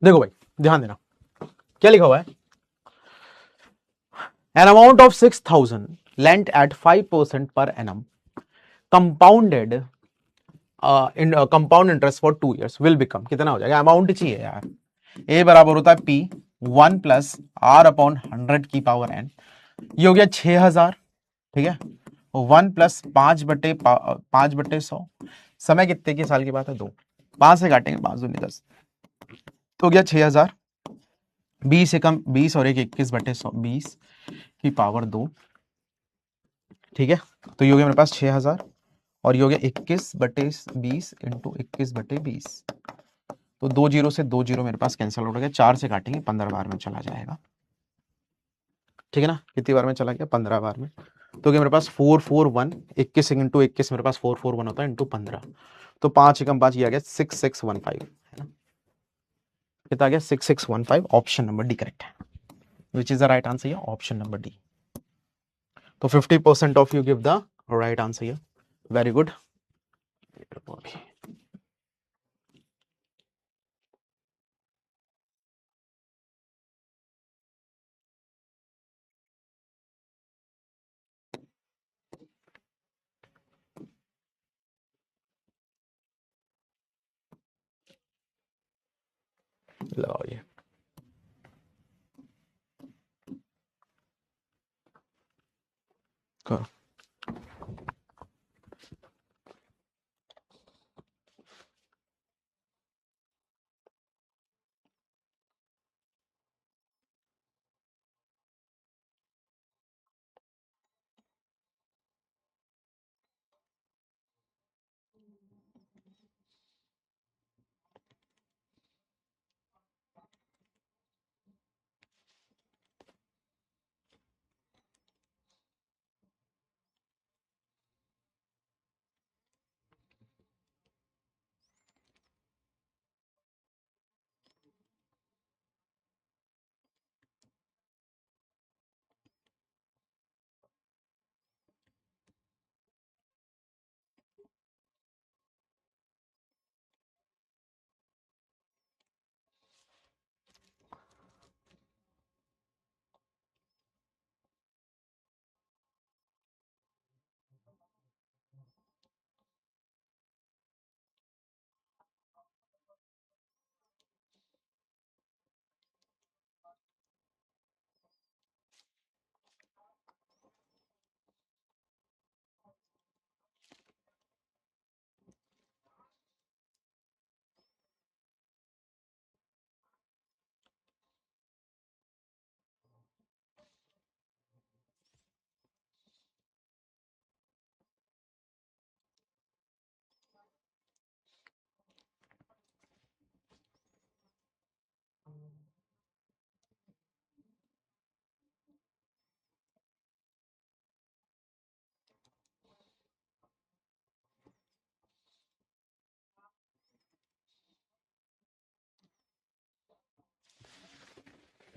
देखो भाई ध्यान देना क्या लिखा हुआ है, an amount of 6,000 lent at 5% per annum compounded in compound interest for 2 years will become, कितना हो जाएगा, अमाउंट चाहिए यार, ए बराबर होता है पी 1 + r/100 की पावर एन, ये हो गया 6,000, ठीक है, 1 + 5/100, समय कितने की साल की बात है, 2, 5 से काटेंगे, 5 दूनी 10, तो हो गया 6,000, 20 से कम 20 और 1 21/100, 20 की पावर 2, ठीक है, तो ये हो गया मेरे पास 6,000, और ये हो गया 21/20 इंटू 21/20, तो 2 जीरो से 2 जीरो मेरे पास कैंसिल हो गया, 4 से काटेंगे 15 बार में चला जाएगा, ठीक है ना, कितनी बार में चला गया, 15 बार में, तो क्या मेरे पास 441, 21 इंटू 21 मेरे पास 441 होता है इंटू 15, तो 5 एकम 5 ये आ गया 6615, है ना, कितना आ गया 6615, ऑप्शन नंबर डी करेक्ट है, which is the right answer, ये ऑप्शन नंबर डी। तो 50% of you give the right answer, ये वेरी गुड। लगाओ ये, करो।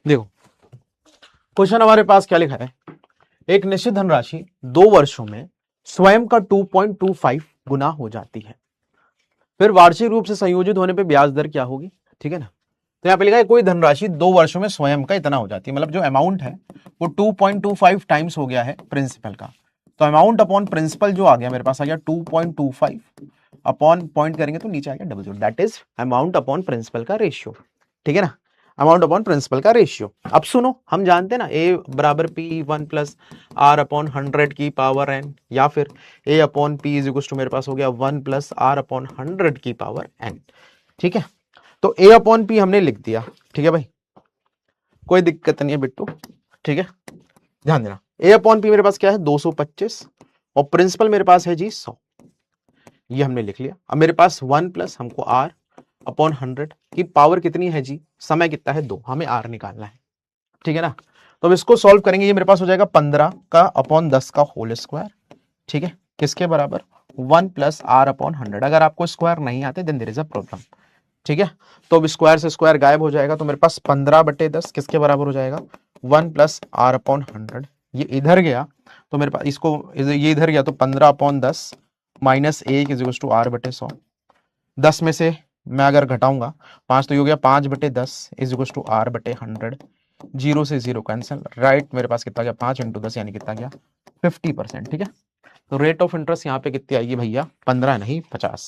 देखो क्वेश्चन हमारे पास क्या लिखा है, एक निश्चित धनराशि 2 वर्षों में स्वयं का 2.25 गुना हो जाती है, फिर वार्षिक रूप से संयोजित होने पे ब्याज दर क्या होगी। ठीक है ना, तो यहाँ पे लिखा है कोई धनराशि 2 वर्षों में स्वयं का इतना हो जाती है, मतलब जो अमाउंट है वो 2.25 टाइम्स हो गया है प्रिंसिपल का, तो अमाउंट अपॉन प्रिंसिपल जो आ गया मेरे पास आ गया 2.25 अपॉन पॉइंट करेंगे तो नीचे आ गया double zero, that is amount upon principal का रेशियो। ठीक है ना, अमाउंट अपॉन प्रिंसिपल का रेशियो। अब सुनो, हम जानते हैं ना ए बराबर पी 1 प्लस आर अपॉन 100 की पावर एन, या फिर a upon p is equal to मेरे पास हो गया 1 प्लस आर अपॉन 100 की पावर एन। ठीक है, तो ए अपॉन पी हमने लिख दिया। ठीक है भाई, कोई दिक्कत नहीं है बिट्टू। ठीक है, ध्यान देना, ए अपॉन पी मेरे पास क्या है 225 और प्रिंसिपल मेरे पास है जी 100, ये हमने लिख लिया। अब मेरे पास 1 प्लस हमको आर अपॉन 100 की पावर कितनी है जी, समय कितना है 2, हमें आर निकालना है। ठीक है ना, तो अब इसको सॉल्व करेंगे, ये मेरे पास हो जाएगा 15 का अपॉन 10 का होल स्क्वायर। ठीक है, किसके बराबर 1 प्लस आर अपॉन 100। अगर आपको स्क्वायर नहीं आते then there is a problem. ठीक है, तो अब स्क्वायर से स्क्वायर गायब हो जाएगा, तो मेरे पास 15/10 किसके बराबर हो जाएगा 1 प्लस आर अपॉन 100। ये इधर गया तो मेरे पास इसको ये इधर गया तो 15/10 minus 1 is equal to r/100। 10 में से मैं अगर घटाऊंगा 5 तो ये हो गया 5/10 इज इक्वल टू r/100। 0 से 0 कैंसिल, राइट मेरे पास कितना गया 5 × 10 यानी कितना गया 50%। ठीक है, तो रेट ऑफ इंटरेस्ट यहाँ पे कितनी आएगी भैया 15 नहीं 50,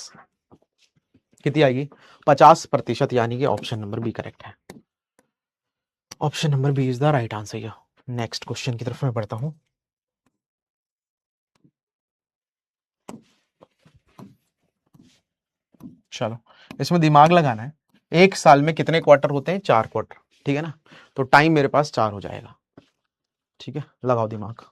कितनी आएगी 50%, यानी कि ऑप्शन नंबर बी करेक्ट है। Option number B is the right answer. Next question की तरफ मैं बढ़ता हूं। चलो, इसमें दिमाग लगाना है, एक साल में कितने क्वार्टर होते हैं 4 क्वार्टर। ठीक है ना, तो टाइम मेरे पास 4 हो जाएगा। ठीक है, लगाओ दिमाग।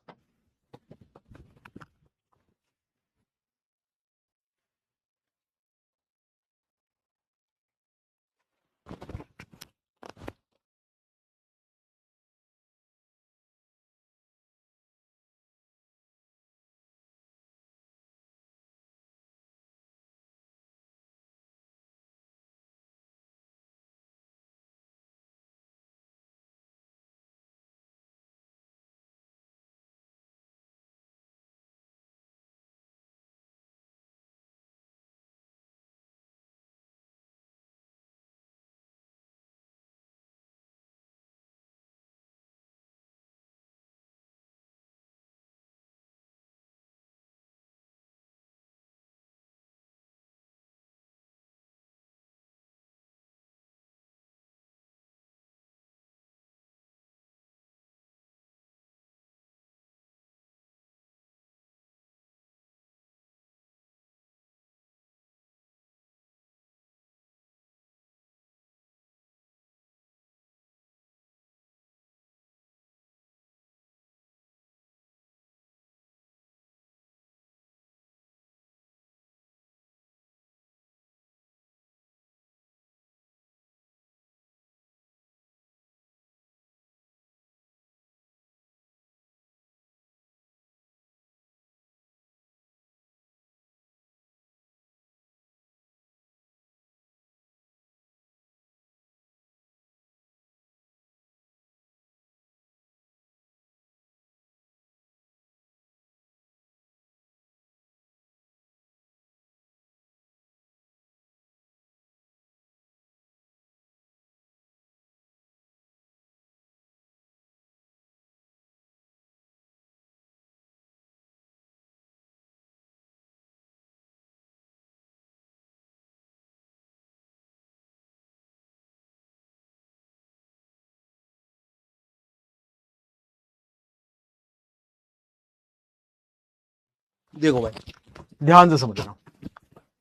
देखो भाई, ध्यान से समझना,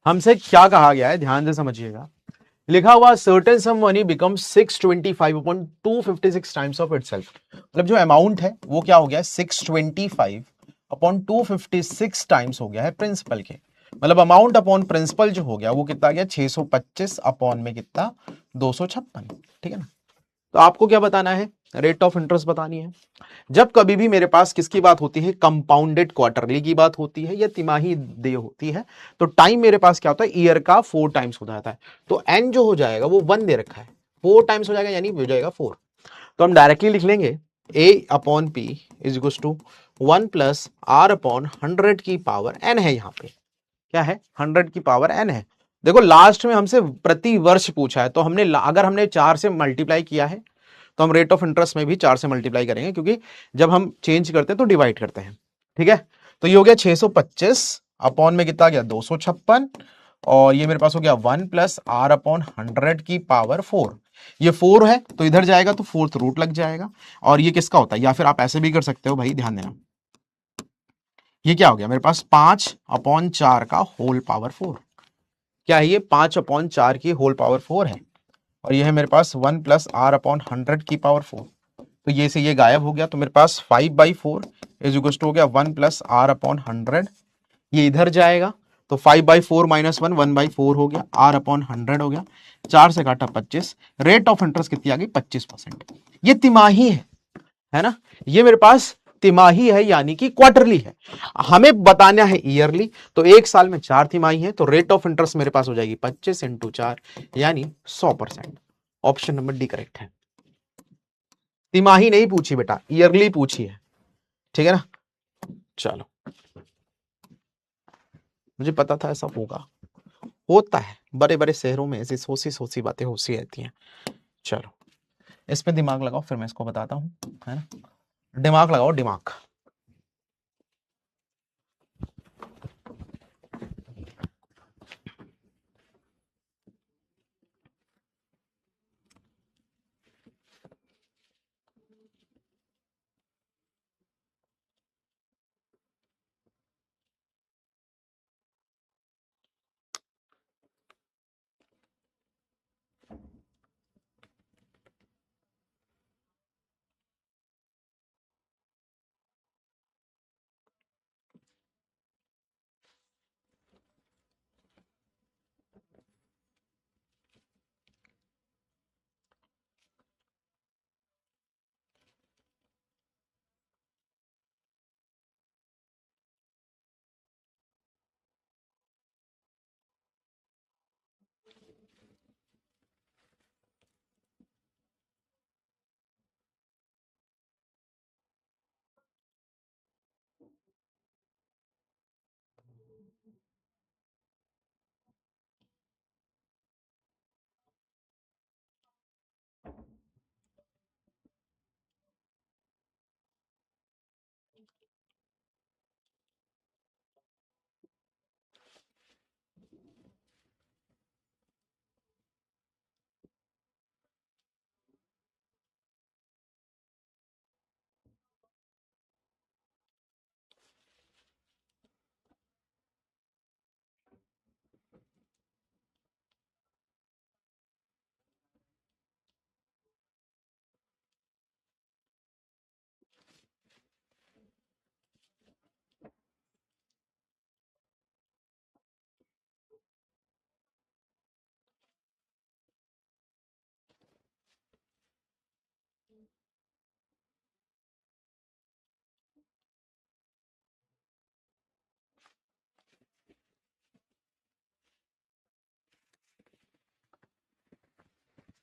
हमसे क्या कहा गया है, ध्यान से समझिएगा। लिखा हुआ certain sum money become 625 upon 256 times of itself, मतलब जो अमाउंट है वो क्या हो गया 625 अपॉन 256 टाइम्स हो गया है प्रिंसिपल के, मतलब अमाउंट अपॉन प्रिंसिपल जो हो गया वो कितना गया 625 अपॉन में कितना 256। ठीक है ना, तो आपको क्या बताना है, रेट ऑफ इंटरेस्ट बतानी है। जब कभी भी मेरे पास किसकी बात होती है, कंपाउंडेड क्वार्टरली की बात होती है या तिमाही देय होती है, तो टाइम मेरे पास क्या होता है ईयर का 4 टाइम्स हो जाता है, तो एन जो हो जाएगा वो 1 दे रखा है, 4 टाइम्स हो जाएगा यानी हो जाएगा 4। तो हम डायरेक्टली लिख लेंगे a upon p is equal to 1 plus r upon 100 की पावर n है। यहाँ पे क्या है, 100 की पावर n है। देखो लास्ट में हमसे प्रति वर्ष पूछा है, तो हमने अगर हमने 4 से मल्टीप्लाई किया है तो हम रेट ऑफ इंटरेस्ट में भी 4 से मल्टीप्लाई करेंगे, क्योंकि जब हम चेंज करते हैं तो डिवाइड करते हैं। ठीक है, तो ये हो गया 625 अपॉन में कितना गया 256, और ये मेरे पास हो गया 1 प्लस आर अपॉन 100 की पावर 4। ये 4 है तो इधर जाएगा तो फोर्थ रूट लग जाएगा, और ये किसका होता है, या फिर आप ऐसे भी कर सकते हो भाई, ध्यान देना। ये क्या हो गया मेरे पास 5 अपॉन 4 का होल पावर 4। क्या है ये, 5 अपॉन 4 की होल पावर 4 है, और ये है मेरे पास 1 प्लस आर अपॉन 100 की पावर 4। तो ये से ये गायब हो गया, तो मेरे पास 5/4 इज इक्वल टू हो गया 1 प्लस आर अपॉन 100। ये इधर जाएगा तो 5/4 माइनस 1/4 हो गया, आर अपॉन 100 हो गया, 4 से काटा 25। रेट ऑफ इंटरेस्ट कितनी आ गई 25%। ये तिमाही है ना, ये मेरे पास तिमाही है, यानी कि क्वार्टरली है। हमें बताना है ईयरली, तो एक साल में 4 तिमाही है, तो रेट ऑफ इंटरेस्ट मेरे पास हो जाएगी 25 इंटू 4 यानी 100%। ऑप्शन नंबर डी करेक्ट है। तिमाही नहीं पूछी बेटा, ईयरली पूछी है। ठीक है ना, चलो, मुझे पता था ऐसा होगा, होता है बड़े बड़े शहरों में ऐसी सोची सोची बातें होती रहती हैं। चलो, इस पे दिमाग लगाओ, फिर मैं इसको बताता हूं, है ना, दिमाग लगाओ दिमाग।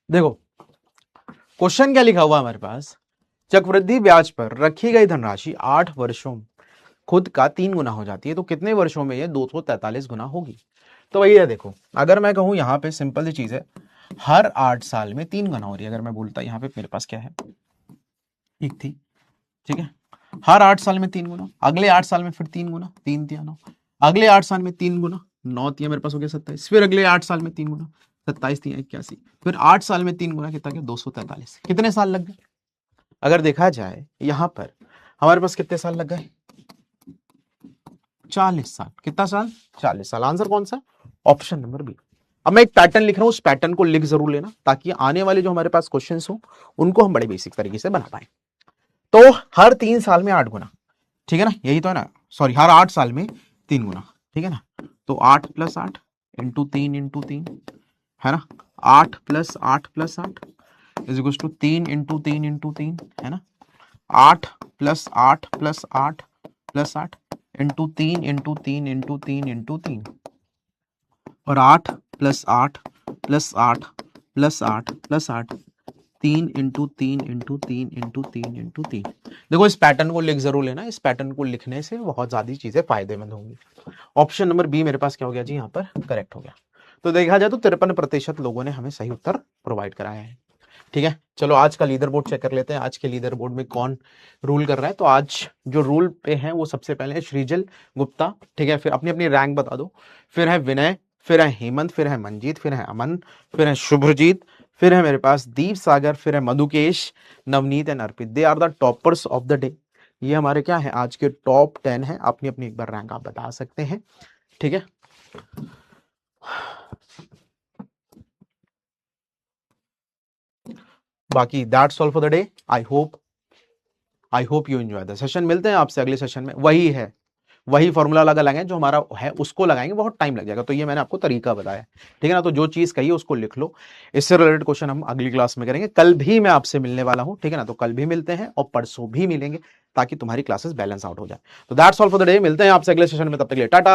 देखो क्वेश्चन क्या लिखा हुआ हमारे पास, चक्रवृद्धि ब्याज पर रखी गई धनराशि 8 वर्षों खुद का 3 गुना हो जाती है, तो कितने वर्षों में ये 243 गुना होगी। तो वही है, देखो अगर मैं कहूं यहाँ पे सिंपल सी चीज है, हर 8 साल में 3 गुना हो रही है। अगर मैं बोलता यहाँ पे मेरे पास क्या है, एक थी, ठीक है, हर 8 साल में 3 गुना, अगले 8 साल में फिर 3 गुना, 3 तिया 9, अगले 8 साल में 3 गुना, 9 तिया मेरे पास हो गया 27, फिर अगले 8 साल में 3 गुना, 27 तिया 81, फिर 8 साल में 3 गुना कितना गया 243। कितने साल लग गए? अगर देखा जाए यहां पर हमारे पास कितने साल लग गए, 40 साल। कितना साल? 40 साल। आंसर कौन सा? Option number B. अब मैं एक पैटर्न लिख रहा हूं, उस पैटर्न को लिख जरूर लेना, ताकि आने वाले जो हमारे पास क्वेश्चंस हो उनको हम बड़े बेसिक तरीके से बना पाए। तो हर 3 साल में 8 गुना, ठीक है ना, यही तो है ना, सॉरी हर 8 साल में 3 गुना, ठीक है ना, तो 8 + 8 इंटू 3 इंटू 3, है ना, 8 + 8 + 8 is equal to 3 into 3 into 3, है ना, 8 + 8 + 8 + 8 इंटू 3 इंटू 3 इंटू 3 इंटू 3, और 8 + 8 + 8 + 8 + 8 3 इंटू 3 इंटू 3 इंटू 3 इंटू 3। देखो इस पैटर्न को लिख जरूर लेना, इस पैटर्न को लिखने से बहुत ज्यादा चीजें फायदेमंद होंगी। ऑप्शन नंबर बी मेरे पास क्या हो गया जी, यहाँ पर करेक्ट हो गया। तो देखा जाए तो 53% लोगों ने हमें सही उत्तर प्रोवाइड कराया है। ठीक है, चलो आज का लीडर बोर्ड चेक कर लेते हैं। आज के लीडर बोर्ड में कौन रूल कर रहा है। तो आज जो रूल पे है वो सबसे पहले है श्रीजल गुप्ता, ठीक है, फिर अपनी अपनी रैंक बता दो, फिर है विनय, फिर है हेमंत, फिर है मंजीत, फिर है अमन, फिर है शुभ्रजीत, फिर है मेरे पास दीप सागर, फिर है Madhukesh, Navneet and Arpit. They are the toppers of the day. ये हमारे क्या है, आज के टॉप 10 है। अपनी अपनी एक बार रैंक आप बता सकते हैं। ठीक है, बाकी that's all for the day. I hope you enjoy the session. मिलते हैं आपसे अगले सेशन में। वही फॉर्मूला लगाएंगे जो हमारा है उसको लगाएंगे, बहुत टाइम लग जाएगा। तो ये मैंने आपको तरीका बताया, ठीक है ना। तो जो चीज कही है उसको लिख लो। इससे रिलेटेड क्वेश्चन हम अगली क्लास में करेंगे। कल भी मैं आपसे मिलने वाला हूं, ठीक है ना। तो कल भी मिलते हैं और परसों भी मिलेंगे ताकि तुम्हारी क्लासेस बैलेंस आउट हो जाए। तो that's all for the day. मिलते हैं आपसे अगले सेशन में, तब तक के लिए टाटा।